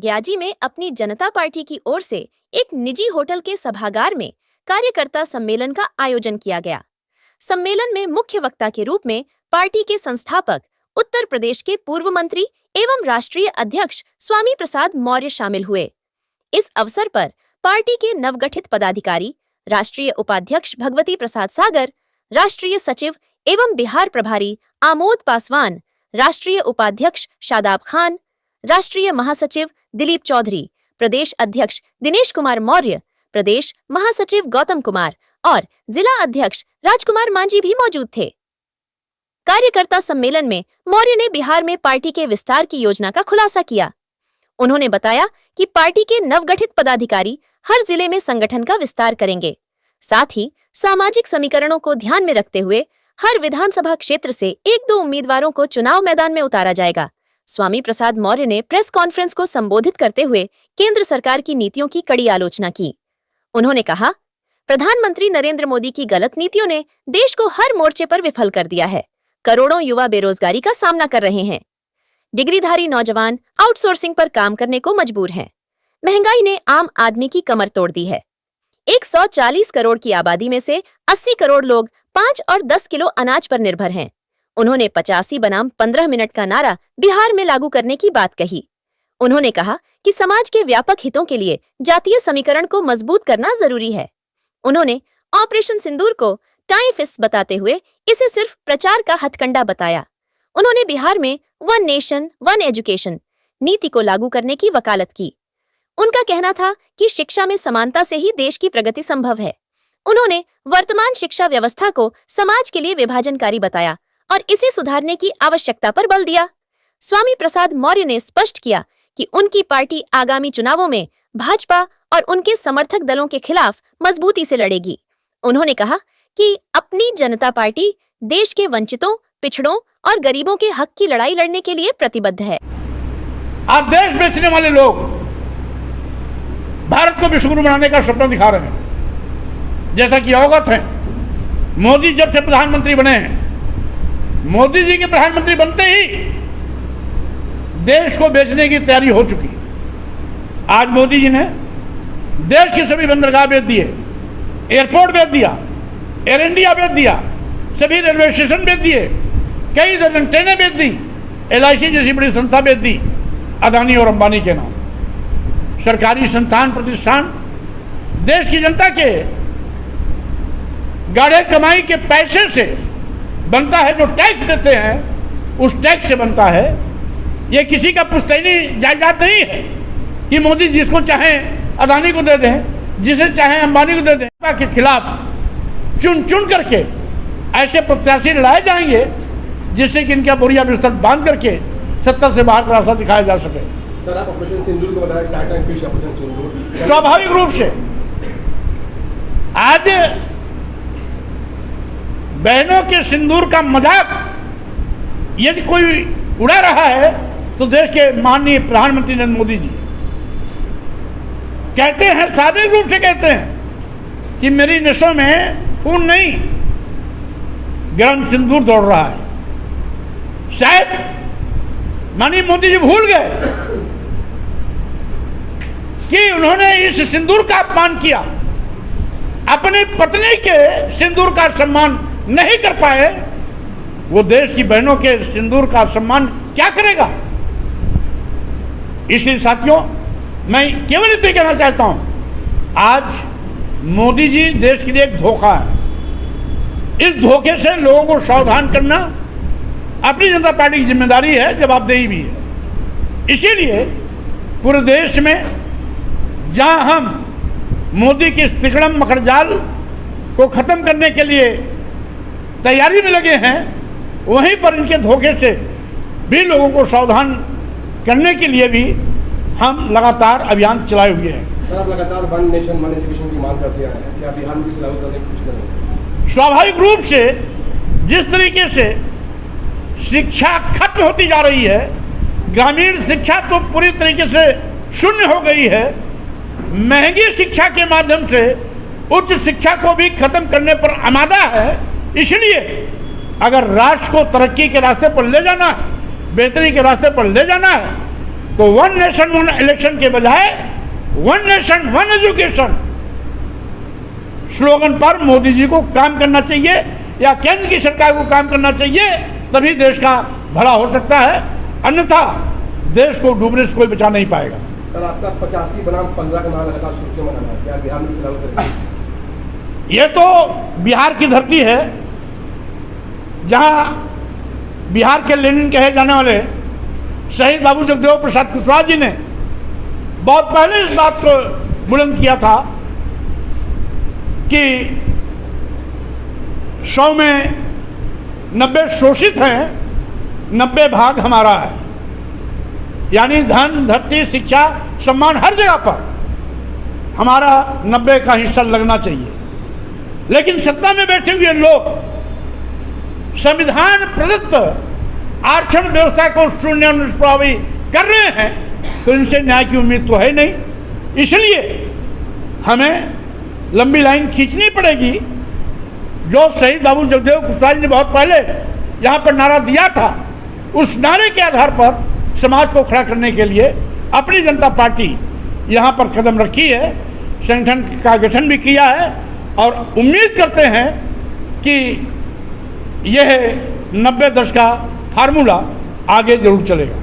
ग्याजी में अपनी जनता पार्टी की ओर से एक निजी होटल के सभागार में कार्यकर्ता सम्मेलन का आयोजन किया गया। सम्मेलन में मुख्य वक्ता के रूप में पार्टी के संस्थापक, उत्तर प्रदेश के पूर्व मंत्री एवं राष्ट्रीय अध्यक्ष स्वामी प्रसाद मौर्य शामिल हुए। इस अवसर पर पार्टी के नवगठित पदाधिकारी, राष्ट्रीय उपाध्यक्ष भगवती प्रसाद सागर, राष्ट्रीय सचिव एवं बिहार प्रभारी आमोद पासवान, राष्ट्रीय उपाध्यक्ष शादाब खान, राष्ट्रीय महासचिव दिलीप चौधरी, प्रदेश अध्यक्ष दिनेश कुमार मौर्य, प्रदेश महासचिव गौतम कुमार और जिला अध्यक्ष राजकुमार मांझी भी मौजूद थे। कार्यकर्ता सम्मेलन में मौर्य ने बिहार में पार्टी के विस्तार की योजना का खुलासा किया। उन्होंने बताया कि पार्टी के नवगठित पदाधिकारी हर जिले में संगठन का विस्तार करेंगे। साथ ही सामाजिक समीकरणों को ध्यान में रखते हुए हर विधानसभा क्षेत्र से 1-2 उम्मीदवारों को चुनाव मैदान में उतारा जाएगा। स्वामी प्रसाद मौर्य ने प्रेस कॉन्फ्रेंस को संबोधित करते हुए केंद्र सरकार की नीतियों की कड़ी आलोचना की। उन्होंने कहा, प्रधानमंत्री नरेंद्र मोदी की गलत नीतियों ने देश को हर मोर्चे पर विफल कर दिया है। करोड़ों युवा बेरोजगारी का सामना कर रहे हैं। डिग्रीधारी नौजवान आउटसोर्सिंग पर काम करने को मजबूर हैं। महंगाई ने आम आदमी की कमर तोड़ दी है। 140 करोड़ की आबादी में से 80 करोड़ लोग 5 और 10 किलो अनाज पर निर्भर हैं। उन्होंने 85 बनाम 15 मिनट का नारा बिहार में लागू करने की बात कही। उन्होंने कहा कि समाज के व्यापक हितों के लिए जातीय समीकरण को मजबूत करना जरूरी है। उन्होंने ऑपरेशन सिंदूर को टाइफिस बताते हुए इसे सिर्फ प्रचार का हथकंडा बताया। उन्होंने बिहार में 1 नेशन 1 एजुकेशन नीति को लागू करने की वकालत की। उनका कहना था कि शिक्षा में समानता से ही देश की प्रगति संभव है। उन्होंने वर्तमान शिक्षा व्यवस्था को समाज के लिए विभाजनकारी बताया और इसे सुधारने की आवश्यकता पर बल दिया। स्वामी प्रसाद मौर्य ने स्पष्ट किया कि उनकी पार्टी आगामी चुनावों में भाजपा और उनके समर्थक दलों के खिलाफ मजबूती से लड़ेगी। उन्होंने कहा कि अपनी जनता पार्टी देश के वंचितों, पिछड़ों और गरीबों के हक की लड़ाई लड़ने के लिए प्रतिबद्ध है। आप देश बेचने वाले लोग भारत को विश्व गुरु बनाने का सपना दिखा रहे हैं। जैसा कि अवगत है, मोदी जब से प्रधानमंत्री बने हैं, मोदी जी के प्रधानमंत्री बनते ही देश को बेचने की तैयारी हो चुकी। आज मोदी जी ने देश के सभी बंदरगाह बेच दिए, एयरपोर्ट बेच दिया, एयर इंडिया बेच दिया, सभी रेलवे स्टेशन बेच दिए, कई दर्जन ट्रेनें बेच दी, LIC जैसी बड़ी संस्था बेच दी अदानी और अंबानी के नाम। सरकारी संस्थान प्रतिष्ठान देश की जनता के गाढ़े कमाई के पैसे से बनता है। जो टैक्स देते हैं उस टैक्स से बनता है। ये किसी का पुश्तैनी जायदाद नहीं है कि मोदी जिसको चाहें अदानी को दे दें, जिसे चाहें अंबानी को दे दें। के खिलाफ चुन चुन करके ऐसे प्रत्याशी लाए जाएंगे जिससे कि इनका बोरिया बिस्तर बांध करके सत्ता से बाहर का रास्ता दिखाया जा सके। सर, आप ऑपरेशन सिंदूर को बताया, टाटा एंड फिश ऑपरेशन सिंदूर। स्वाभाविक रूप से आज बहनों के सिंदूर का मजाक यदि कोई उड़ा रहा है तो देश के माननीय प्रधानमंत्री नरेंद्र मोदी जी कहते हैं, स्वाभाविक रूप से कहते हैं कि मेरी नसों में खून नहीं, गर्म सिंदूर दौड़ रहा है। शायद माननीय मोदी जी भूल गए कि उन्होंने इस सिंदूर का अपमान किया, अपनी पत्नी के सिंदूर का सम्मान नहीं कर पाए। वो देश की बहनों के सिंदूर का सम्मान क्या करेगा? इसलिए साथियों, मैं केवल इतना कहना चाहता हूं, आज मोदी जी देश के लिए एक धोखा है। इस धोखे से लोगों को सावधान करना अपनी जनता पार्टी की जिम्मेदारी है, जवाबदेही भी है। इसीलिए पूरे देश में जहां हम मोदी की इस तिकड़म मकड़जाल को खत्म करने के लिए तैयारी में लगे हैं, वहीं पर इनके धोखे से भी लोगों को सावधान करने के लिए भी हम लगातार अभियान चलाए हुए हैं। सर, आप लगातार 1 नेशन 1 एजुकेशन की मांग करते आए हैं, क्या बिहार में भी लागू करने की कोशिश करेंगे? स्वाभाविक रूप से जिस तरीके से शिक्षा खत्म होती जा रही है, ग्रामीण शिक्षा तो पूरी तरीके से शून्य हो गई है, महंगी शिक्षा के माध्यम से उच्च शिक्षा को भी खत्म करने पर आमादा है। इसलिए अगर राष्ट्र को तरक्की के रास्ते पर ले जाना है, बेहतरी के रास्ते पर ले जाना है, तो वन नेशन वन इलेक्शन के बजाय one nation one education slogan पर मोदी जी को काम करना चाहिए या केंद्र की सरकार को काम करना चाहिए, तभी देश का भला हो सकता है, अन्यथा देश को डूबने से कोई बचा नहीं पाएगा। सर, आपका 85 बनाम 15 का नारा लगातार सुर्खियों में रहा है, क्या बिहार में चुनाव करेंगे? ये तो बिहार की धरती है, जहां बिहार के लेनिन कहे जाने वाले शहीद बाबू जगदेव प्रसाद कुशवाहा जी ने बहुत पहले इस बात को बुलंद किया था कि 100 में 90 शोषित हैं, 90 भाग हमारा है। यानी धन, धरती, शिक्षा, सम्मान हर जगह पर हमारा 90 का हिस्सा लगना चाहिए। लेकिन सत्ता में बैठे हुए लोग संविधान प्रदत्त आरक्षण व्यवस्था को शून्य निष्प्रभावी कर रहे हैं, तो इनसे न्याय की उम्मीद तो है नहीं। इसलिए हमें लंबी लाइन खींचनी पड़ेगी। जो शहीद बाबू जगदेव कुशवाहा जी ने बहुत पहले यहाँ पर नारा दिया था, उस नारे के आधार पर समाज को खड़ा करने के लिए अपनी जनता पार्टी यहाँ पर कदम रखी है, संगठन का गठन भी किया है और उम्मीद करते हैं कि यह 90 दशक का फार्मूला आगे जरूर चलेगा।